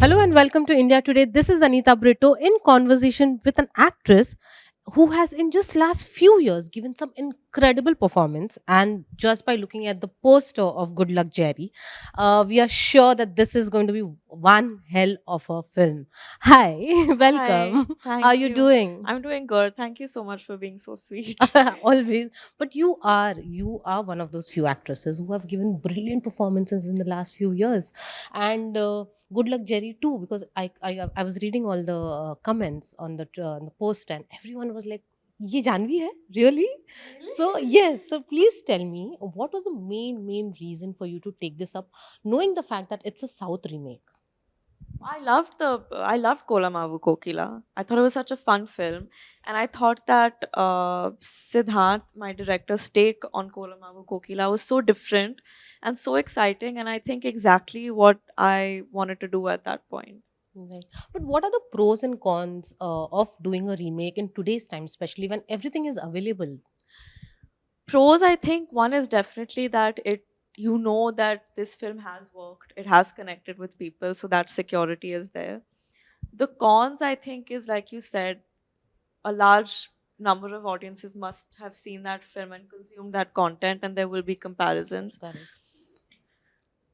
Hello and welcome to India Today. This is Anita Brito in conversation with an actress who has in just last few years given some incredible performance, and just by looking at the poster of Good Luck Jerry, we are sure that this is going to be one hell of a film. Hi. Hi, Welcome. How are thank you you. doing? I'm doing good. Thank you so much for being so sweet. Always. But you are one of those few actresses who have given brilliant performances in the last few years, and good luck Jerry too, because I was reading all the comments on the post, and everyone was like, ye Janhvi hai really. So Really? yes, so please tell me, what was the main reason for you to take this up, knowing the fact that it's a South remake? I loved Kolamavu Kokila. I thought it was such a fun film, and I thought that Siddharth, my director's take on Kolamavu Kokila, was so different and so exciting, and I think exactly what I wanted to do at that point. Right. But what are the pros and cons of doing a remake in today's time, especially when everything is available? Pros, I think one is definitely that you know that this film has worked, it has connected with people, so that security is there. The cons, I think, is like you said, a large number of audiences must have seen that film and consumed that content, and there will be comparisons. Correct.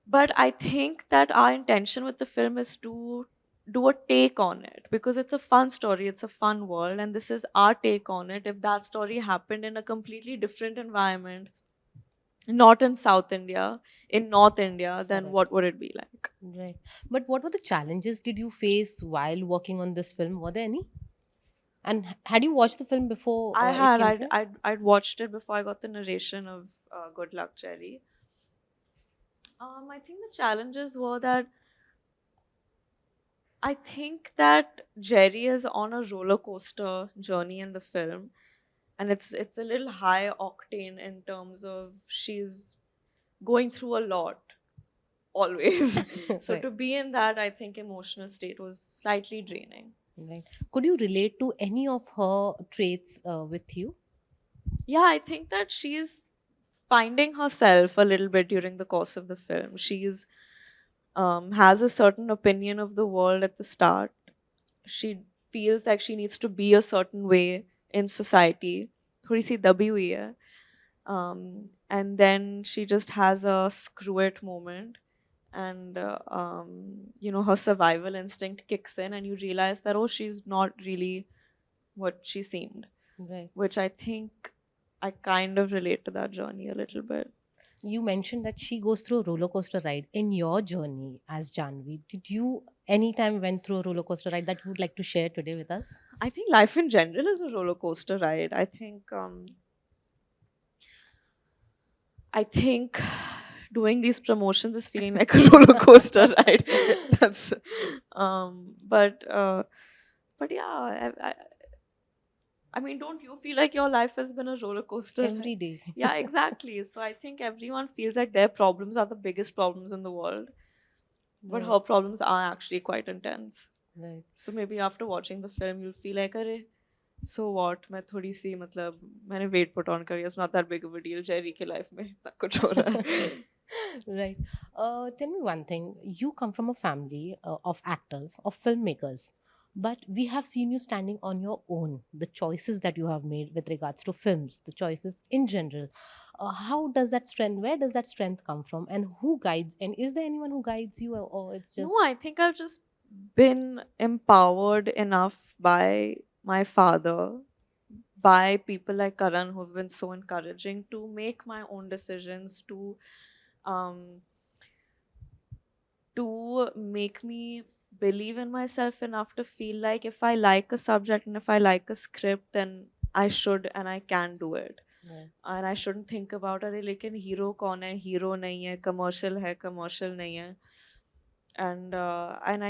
But I think that our intention with the film is to do a take on it because it's a fun story, it's a fun world, and this is our take on it. If that story happened in a completely different environment, not in South India, in North India, then Correct. what would it be like? Right. But what were the challenges did you face while working on this film? Were there any? And had you watched the film before I it had came I'd, through? I'd I'd watched it before I got the narration of Good Luck Cherry. I think the challenges were that I think that Jerry is on a roller coaster journey in the film, and it's a little high octane in terms of she's going through a lot always. So Right. to be in that, I think emotional state was slightly draining. Right. Could you relate to any of her traits with you? Yeah, I think that she's finding herself a little bit during the course of the film. She's has a certain opinion of the world at the start. She feels like she needs to be a certain way in society. थोड़ी सी दबी हुई है. And then she just has a screw it moment, and her survival instinct kicks in, and you realize that, oh, she's not really what she seemed, Right. which I think I kind of relate to that journey a little bit. You mentioned that she goes through a roller coaster ride. In your journey as Janvi, did you anytime went through a roller coaster ride that you would like to share today with us? I think life in general is a roller coaster ride. I think doing these promotions is feeling like a roller coaster ride. That's but yeah, I mean, don't you feel like your life has been a roller coaster ride? Every day. Yeah, exactly. So I think everyone feels like their problems are the biggest problems in the world, but Right. her problems are actually quite intense. Right. So maybe after watching the film, you'll feel like, अरे, so what? मैं थोड़ी सी मतलब मैंने weight put on करी. It's not that big of a deal. Jerry के life में इतना कुछ हो रहा है. Right. Tell me one thing. You come from a family of actors, of filmmakers, but we have seen you standing on your own. The choices that you have made with regards to films, the choices in general. How does that strength? Where does that strength come from? And who guides? And is there anyone who guides you, or it's No, just I think I've just been empowered enough by my father, by people like Karan who've been so encouraging to make my own decisions, um, to make me believe in myself enough to feel like if I like a subject and if I like a script, then I should and I can do it. right, And I shouldn't think about अरे लेकिन hero कौन है, hero नहीं है, commercial है, commercial नहीं है. And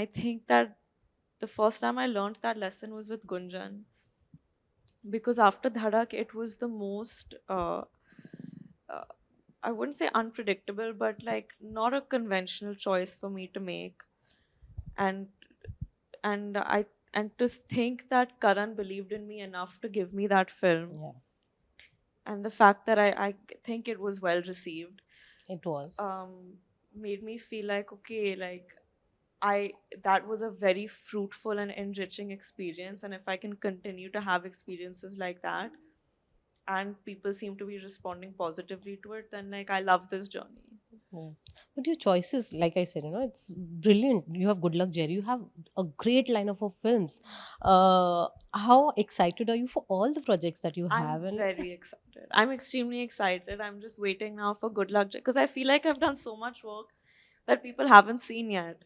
I think that the first time I learned that lesson was with Gunjan, because after Dhadak it was the most uh, I wouldn't say unpredictable, but like not a conventional choice for me to make. And and I and to think that Karan believed in me enough to give me that film, yeah, and the fact that I think it was well received, it was. made me feel like, okay, like that was a very fruitful and enriching experience. And if I can continue to have experiences like that, and people seem to be responding positively to it, then like I love this journey. Yeah. But your choices, like I said, it's brilliant. You have Good Luck Jerry. You have a great lineup of films. How excited are you for all the projects that you have? I'm And very excited. I'm extremely excited. I'm just waiting now for Good Luck because I feel like I've done so much work that people haven't seen yet.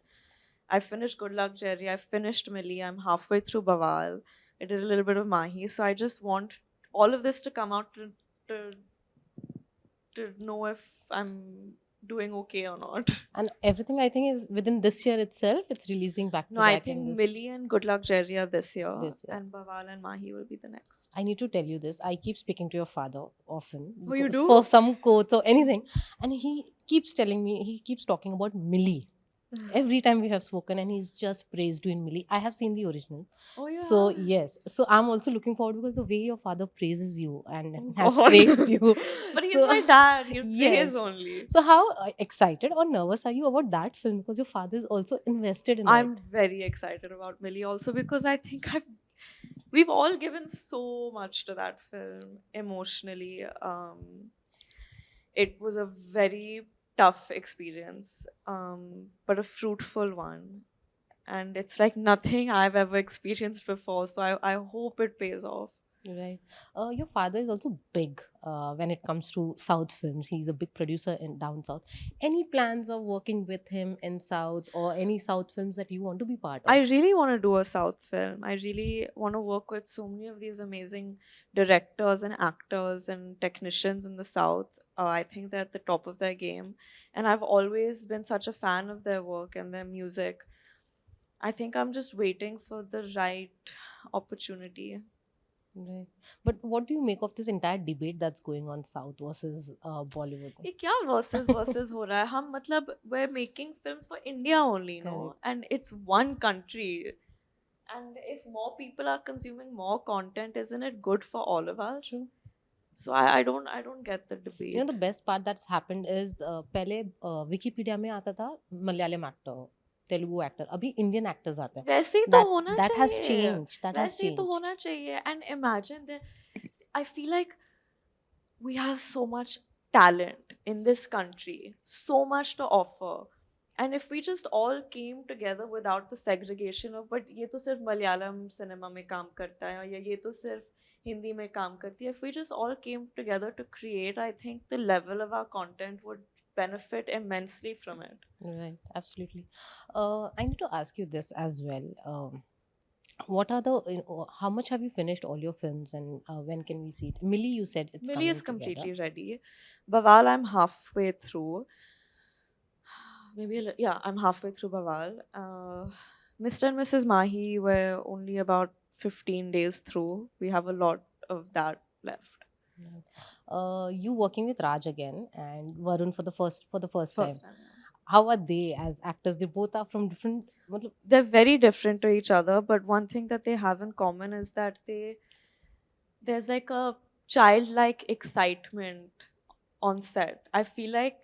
I finished Good Luck Jerry. I finished Millie. I'm halfway through Bawal. I did a little bit of Mahi. So I just want all of this to come out to, to know if I'm doing okay or not. and everything I think is within this year itself. It's releasing back No, to I back in think this Millie and Good Luck Jerry are this year, year. and Bawal and Mahi will be the next. I need to tell you this. I keep speaking to your father often Oh, you do? for some quotes or anything, and he keeps telling me, he keeps talking about Millie every time we have spoken, and he's just praised you in Millie. I have seen the original. Oh, yeah. So yes, so I'm also looking forward because the way your father praises you and Oh, has God. praised you. But he's So- my dad. He'll Yes. praise only. So how excited or nervous are you about that film? Because your father is also invested in I'm it. very excited about Millie also because I think we've all given so much to that film emotionally. It was a very tough experience, but a fruitful one. And it's like nothing I've ever experienced before. So I hope it pays off. Right. Your father is also big when it comes to South films. He's a big producer in down South. Any plans of working with him in South or any South films that you want to be part of? I really want to do a South film. I really want to work with so many of these amazing directors and actors and technicians in the South. I think they're at the top of their game. And I've always been such a fan of their work and their music. I think I'm just waiting for the right opportunity. Right. But what do you make of this entire debate that's going on South versus Bollywood? ये क्या versus हो रहा है हम मतलब we're making films for India only, no? Correct. And it's one country. And if more people are consuming more content, isn't it good for all of us? True. So I don't get the debate. The best part that's happened is पहले Wikipedia में आता था Malayalam actor, Telugu actor. अभी Indian actors आते हैं. वैसे ही तो होना That has चाहिए. changed. That has वैसे ही तो changed. होना चाहिए. And imagine that I feel like we have so much talent in this country, so much to offer. And if we just all came together without the segregation of, but ये तो सिर्फ Malayalam cinema में काम करता है या ये तो सिर्फ हिंदी में काम करती है. If we just all came together to create, I think the level of our content would benefit immensely from it. Right, absolutely. I need to ask you this as well. What are the, how much have you finished all your films and when can we see it? Millie, you said it's Millie is coming together. completely ready. Bawal, I'm halfway through. I'm halfway through Bawal. Mr. and Mrs. Mahi, we're only about 15 days through. We have a lot of that left. You working with Raj again and Varun for the first time. First time. How are they as actors? They both are from different. They're very different to each other, but one thing that they have in common is that there's like a childlike excitement on set. I feel like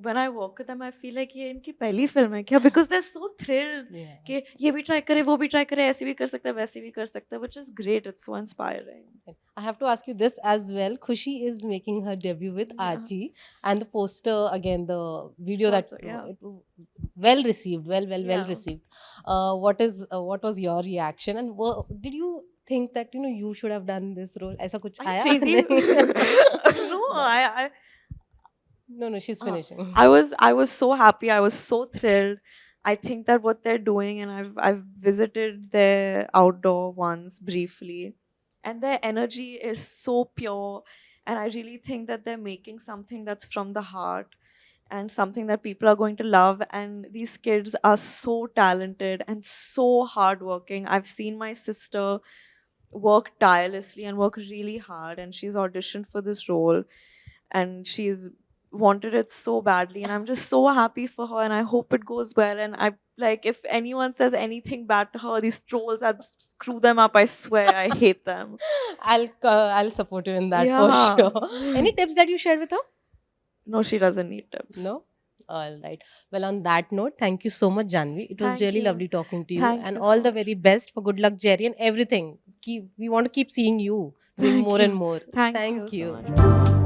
when I work with them, I feel like ये इनकी पहली film है क्या? Because they're so thrilled कि ये भी try करे, वो भी try करे, ऐसे भी कर सकता है, वैसे भी कर सकता है, which is great. It's so inspiring. I have to ask you this as well. Khushi is making her debut with Archie, and the poster again, the video that it, well received, well received. What was your reaction, and did you think that you should have done this role? ऐसा कुछ आया? No, No, she's finishing. I was so happy. I was so thrilled. I think that what they're doing, and I've visited their outdoor once briefly, and their energy is so pure. And I really think that they're making something that's from the heart and something that people are going to love. And these kids are so talented and so hardworking. I've seen my sister work tirelessly and work really hard, and she's auditioned for this role, and she's wanted it so badly, and I'm just so happy for her, and I hope it goes well. And I like, if anyone says anything bad to her, these trolls, I'll screw them up. I swear, I hate them. I'll support you in that for sure. Any tips that you shared with her? No, she doesn't need tips. No. All right. Well, on that note, thank you so much, Janvi. It was Thank really you. lovely talking to you, Thank and you all so the much. very best for good luck, Jerry, and everything. We want to keep seeing you doing Thank more and you. more. Thank you Thank so you. much.